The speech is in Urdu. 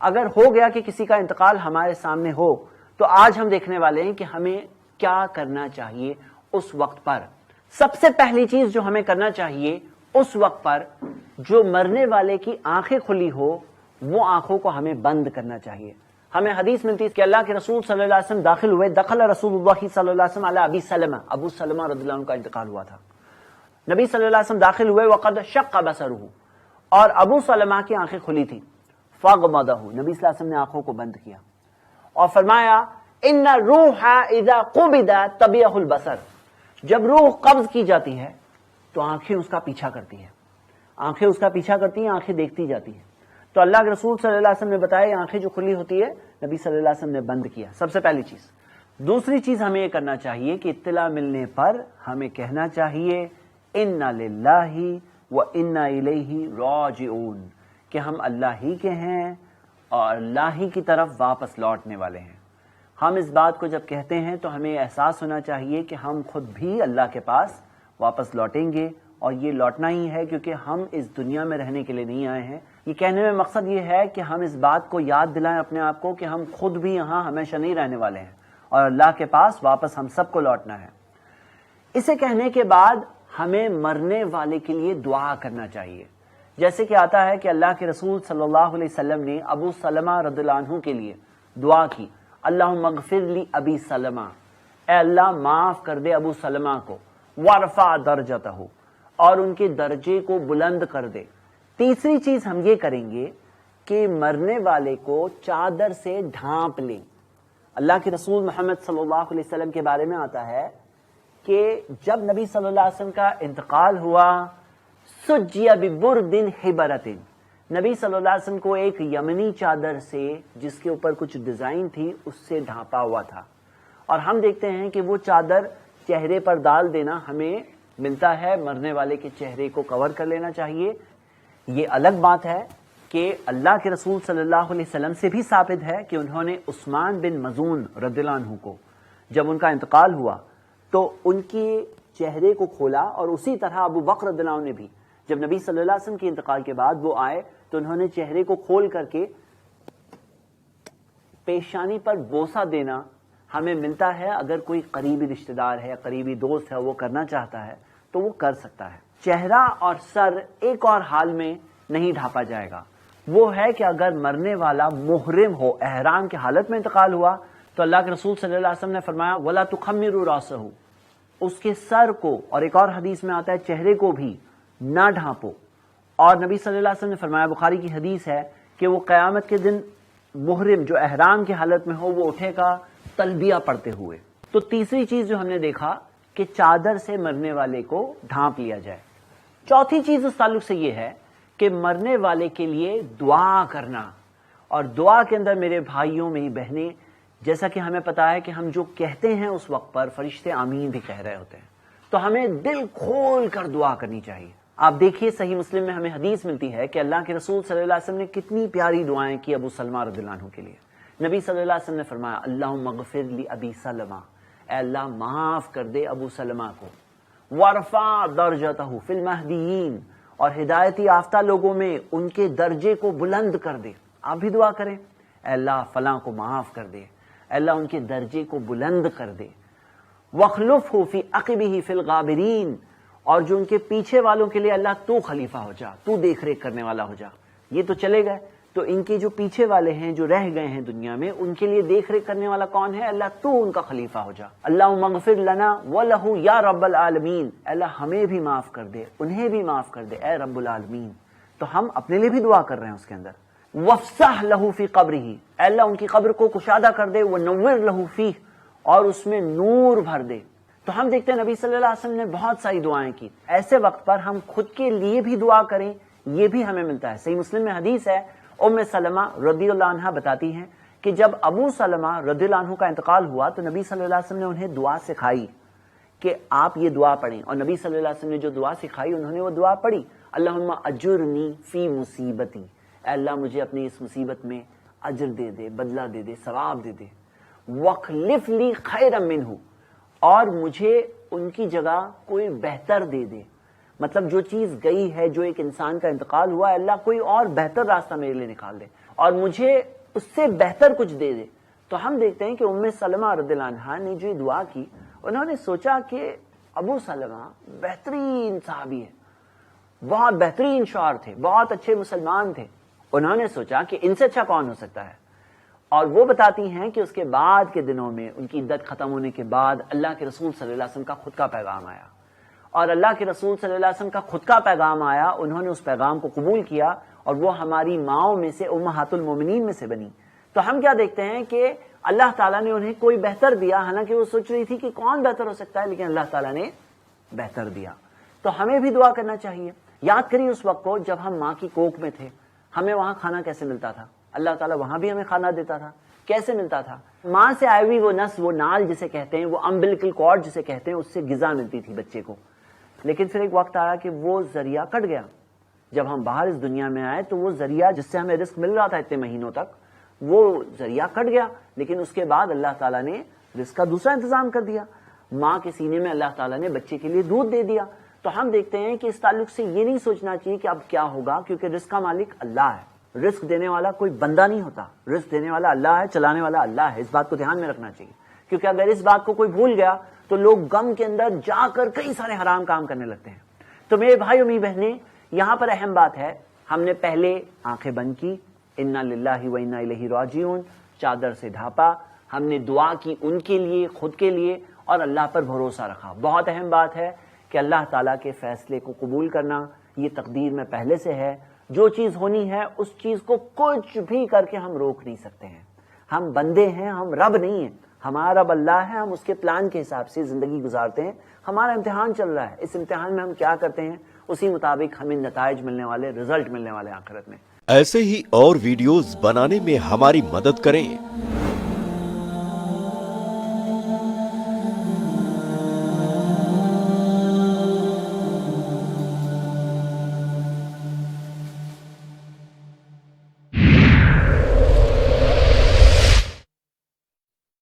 اگر ہو گیا کہ کسی کا انتقال ہمارے سامنے ہو تو آج ہم دیکھنے والے ہیں کہ ہمیں کیا کرنا چاہیے اس وقت پر۔ سب سے پہلی چیز جو ہمیں کرنا چاہیے اس وقت پر، جو مرنے والے کی آنکھیں کھلی ہو وہ آنکھوں کو ہمیں بند کرنا چاہیے۔ ہمیں حدیث ملتی ہے کہ اللہ کے رسول صلی اللہ علیہ وسلم داخل ہوئے، دخل رسول اللہ صلی اللہ علیہ وسلم علی ابی سلمہ، ابو سلمہ رضی اللہ عنہ کا انتقال ہوا تھا۔ نبی صلی اللہ علیہ وسلم داخل ہوئے، وقد شق بصرہ، اور ابو سلمہ کی آنکھیں کھلی تھی، فغمضہ، نبی صلی اللہ علیہ وسلم نے آنکھوں کو بند کیا اور فرمایا ان الروح اذا قبض تبعہ البصر، جب روح قبض کی جاتی ہے تو آنکھیں اس کا پیچھا کرتی ہیں، آنکھیں اس کا پیچھا کرتی ہیں، آنکھیں دیکھتی جاتی ہیں۔ تو اللہ کے رسول صلی اللہ علیہ وسلم نے بتایا آنکھیں جو کھلی ہوتی ہے نبی صلی اللہ علیہ وسلم نے بند کیا، سب سے پہلی چیز۔ دوسری چیز ہمیں یہ کرنا چاہیے کہ اطلاع ملنے پر ہمیں کہنا چاہیے انا للہ و انا الیہ راجعون، کہ ہم اللہ ہی کے ہیں اور اللہ ہی کی طرف واپس لوٹنے والے ہیں۔ ہم اس بات کو جب کہتے ہیں تو ہمیں احساس ہونا چاہیے کہ ہم خود بھی اللہ کے پاس واپس لوٹیں گے، اور یہ لوٹنا ہی ہے کیونکہ ہم اس دنیا میں رہنے کے لیے نہیں آئے ہیں۔ یہ کہنے میں مقصد یہ ہے کہ ہم اس بات کو یاد دلائیں اپنے آپ کو کہ ہم خود بھی یہاں ہمیشہ نہیں رہنے والے ہیں اور اللہ کے پاس واپس ہم سب کو لوٹنا ہے۔ اسے کہنے کے بعد ہمیں مرنے والے کے لیے دعا کرنا چاہیے، جیسے کہ آتا ہے کہ اللہ کے رسول صلی اللہ علیہ وسلم نے ابو سلمہ رضی اللہ عنہ کے لیے دعا کی، اللہم اغفر لی ابی سلمہ، اے اللہ معاف کر دے ابو سلمہ کو، وارفع درجتہ، اور ان کے درجے کو بلند کر دے۔ تیسری چیز ہم یہ کریں گے کہ مرنے والے کو چادر سے ڈھانپ لیں۔ اللہ کے رسول محمد صلی اللہ علیہ وسلم کے بارے میں آتا ہے کہ جب نبی صلی اللہ علیہ وسلم کا انتقال ہوا، سجی ببرد حبرۃ، نبی صلی اللہ علیہ وسلم کو ایک یمنی چادر سے جس کے اوپر کچھ ڈیزائن تھی اس سے ڈھانپا ہوا تھا، اور ہم دیکھتے ہیں کہ وہ چادر چہرے پر ڈال دینا ہمیں ملتا ہے، مرنے والے کے چہرے کو کور کر لینا چاہیے۔ یہ الگ بات ہے کہ اللہ کے رسول صلی اللہ علیہ وسلم سے بھی ثابت ہے کہ انہوں نے عثمان بن مظعون رضی اللہ عنہ کو جب ان کا انتقال ہوا تو ان کے چہرے کو کھولا، اور اسی طرح ابو بکر رضی اللہ عنہ نے بھی جب نبی صلی اللہ علیہ وسلم کے انتقال کے بعد وہ آئے تو انہوں نے چہرے کو کھول کر کے پیشانی پر بوسہ دینا ہمیں ملتا ہے۔ اگر کوئی قریبی رشتہ دار ہے، قریبی دوست ہے، وہ کرنا چاہتا ہے تو وہ کر سکتا ہے۔ چہرہ اور سر ایک اور حال میں نہیں ڈھانپا جائے گا، وہ ہے کہ اگر مرنے والا محرم ہو، احرام کی حالت میں انتقال ہوا تو اللہ کے رسول صلی اللہ علیہ وسلم نے فرمایا وَلَا تُخَمِّرُوا رَأْسَهُ، اس کے سر کو، اور ایک اور حدیث میں آتا ہے چہرے کو بھی نہ ڈھانپو، اور نبی صلی اللہ علیہ وسلم نے فرمایا، بخاری کی حدیث ہے کہ وہ قیامت کے دن محرم جو احرام کی حالت میں ہو وہ اٹھے گا تلبیہ پڑھتے ہوئے۔ تو تیسری چیز جو ہم نے دیکھا کہ چادر سے مرنے والے کو ڈھانپ لیا جائے۔ چوتھی چیز اس تعلق سے یہ ہے کہ مرنے والے کے لیے دعا کرنا، اور دعا کے اندر میرے بھائیوں میری بہنیں، جیسا کہ ہمیں پتا ہے کہ ہم جو کہتے ہیں اس وقت پر فرشتے آمین بھی کہہ رہے ہوتے ہیں، تو ہمیں دل کھول کر دعا کرنی چاہیے۔ آپ دیکھیے صحیح مسلم میں ہمیں حدیث ملتی ہے کہ اللہ کے رسول صلی اللہ علیہ وسلم نے کتنی پیاری دعائیں کی ابو سلمہ رضی اللہ عنہ کے لیے۔ نبی صلی اللہ علیہ وسلم نے فرمایا اللہم اغفر لی ابی سلمہ، اے اللہ معاف کر دے ابو سلمہ کو، وارفع درجتہ فی المہدیین، اور ہدایتی یافتہ لوگوں میں ان کے درجے کو بلند کر دے۔ آپ بھی دعا کریں، اے اللہ فلاں کو معاف کر دے، اے اللہ ان کے درجے کو بلند کر دے۔ وَاخْلُفْهُ فِي عَقِبِهِ فِي الْغَابِرِينَ، اور جو ان کے پیچھے والوں کے لیے اللہ تو خلیفہ ہو جا، تو دیکھ ریکھ کرنے والا ہو جا۔ یہ تو چلے گئے، تو ان کے جو پیچھے والے ہیں جو رہ گئے ہیں دنیا میں، ان کے لیے دیکھ ریکھ کرنے والا کون ہے؟ اللہ تو ان کا خلیفہ ہو جا۔ اللہم اغفر لنا وَلَهُ یا رب العالمین، اللہ ہمیں بھی معاف کر دے، انہیں بھی معاف کر دے اے رب العالمین۔ تو ہم اپنے لیے بھی دعا کر رہے ہیں اس کے اندر۔ وَافْسَحْ لَهُ فِي قَبْرِهِ، اے اللہ ان کی قبر کو کشادہ کر دے، وَنَوِّرْ لَهُ فِيهِ، اور اس میں نور بھر دے۔ تو ہم دیکھتے ہیں نبی صلی اللہ علیہ وسلم نے بہت ساری دعائیں کی۔ ایسے وقت پر ہم خود کے لیے بھی دعا کریں، یہ بھی ہمیں ملتا ہے۔ صحیح مسلم میں حدیث ہے، ام سلمہ رضی اللہ عنہا بتاتی ہیں کہ جب ابو سلمہ رضی اللہ عنہ کا انتقال ہوا تو نبی صلی اللہ علیہ وسلم نے انہیں دعا سکھائی کہ آپ یہ دعا پڑھیں، اور نبی صلی اللہ علیہ وسلم نے جو دعا سکھائی انہوں نے وہ دعا پڑھی، اللہم اجرنی فی مصیبتی، اے اللہ مجھے اپنی اس مصیبت میں اجر دے دے، بدلہ دے دے، ثواب دے دے، واخلف لی خیرا منہ، اور مجھے ان کی جگہ کوئی بہتر دے دے۔ مطلب جو چیز گئی ہے، جو ایک انسان کا انتقال ہوا ہے، اللہ کوئی اور بہتر راستہ میرے لیے نکال دے۔ اور مجھے اس سے بہتر کچھ دے دے. تو ہم دیکھتے ہیں کہ ام سلمہ رضی اللہ عنہا نے جو دعا کی, انہوں نے سوچا کہ ابو سلمہ بہترین صحابی ہے, بہت بہترین شوہر تھے, بہت اچھے مسلمان تھے. انہوں نے سوچا کہ ان سے اچھا کون ہو سکتا ہے. اور وہ بتاتی ہیں کہ اس کے بعد کے دنوں میں ان کی عدت ختم ہونے کے بعد اللہ کے رسول صلی اللہ علیہ وسلم کا خود کا پیغام آیا, اور اللہ کے رسول صلی اللہ علیہ وسلم کا خود کا پیغام آیا, انہوں نے اس پیغام کو قبول کیا, اور وہ ہماری ماؤں میں سے امہات المومنین میں سے بنی. تو ہم کیا دیکھتے ہیں کہ اللہ تعالیٰ نے انہیں کوئی بہتر دیا, حالانکہ وہ سوچ رہی تھی کہ کون بہتر ہو سکتا ہے, لیکن اللہ تعالیٰ نے بہتر دیا. تو ہمیں بھی دعا کرنا چاہیے. یاد کریے اس وقت کو جب ہم ماں کی کوکھ میں تھے, ہمیں وہاں کھانا کیسے ملتا تھا؟ اللہ تعالیٰ وہاں بھی ہمیں کھانا دیتا تھا. کیسے ملتا تھا؟ ماں سے آئی ہوئی وہ نس, وہ نال جسے کہتے ہیں, وہ امبلیکل کارڈ جسے کہتے ہیں, اس سے غذا ملتی تھی بچے کو. لیکن پھر ایک وقت آیا کہ وہ ذریعہ کٹ گیا. جب ہم باہر اس دنیا میں آئے تو وہ ذریعہ جس سے ہمیں رزق مل رہا تھا اتنے مہینوں تک, وہ ذریعہ کٹ گیا. لیکن اس کے بعد اللہ تعالیٰ نے رزق کا دوسرا انتظام کر دیا. ماں کے سینے میں اللہ تعالیٰ نے بچے کے لیے دودھ دے دیا. تو ہم دیکھتے ہیں کہ اس تعلق سے یہ نہیں سوچنا چاہیے کہ اب کیا ہوگا, کیونکہ رزق کا مالک اللہ ہے. رزق دینے والا کوئی بندہ نہیں ہوتا, رزق دینے والا اللہ ہے, چلانے والا اللہ ہے. اس بات کو دھیان میں رکھنا چاہیے, کیونکہ اگر اس بات کو کوئی بھول گیا تو لوگ غم کے اندر جا کر کئی سارے حرام کام کرنے لگتے ہیں. تو میرے بھائی اور بہنیں, یہاں پر اہم بات ہے, ہم نے پہلے آنکھیں بند کی, انا للہ و انا الیہ راجعون, چادر سے ڈھانپا, ہم نے دعا کی ان کے لیے, خود کے لیے, اور اللہ پر بھروسہ رکھا. بہت اہم بات ہے کہ اللہ تعالیٰ کے فیصلے کو قبول کرنا, یہ تقدیر میں پہلے سے ہے. جو چیز ہونی ہے اس چیز کو کچھ بھی کر کے ہم روک نہیں سکتے ہیں. ہم بندے ہیں, ہم رب نہیں ہیں. ہمارا رب اللہ ہے, ہم اس کے پلان کے حساب سے زندگی گزارتے ہیں. ہمارا امتحان چل رہا ہے, اس امتحان میں ہم کیا کرتے ہیں اسی مطابق ہمیں نتائج ملنے والے, رزلٹ ملنے والے آخرت میں. ایسے ہی اور ویڈیوز بنانے میں ہماری مدد کریں.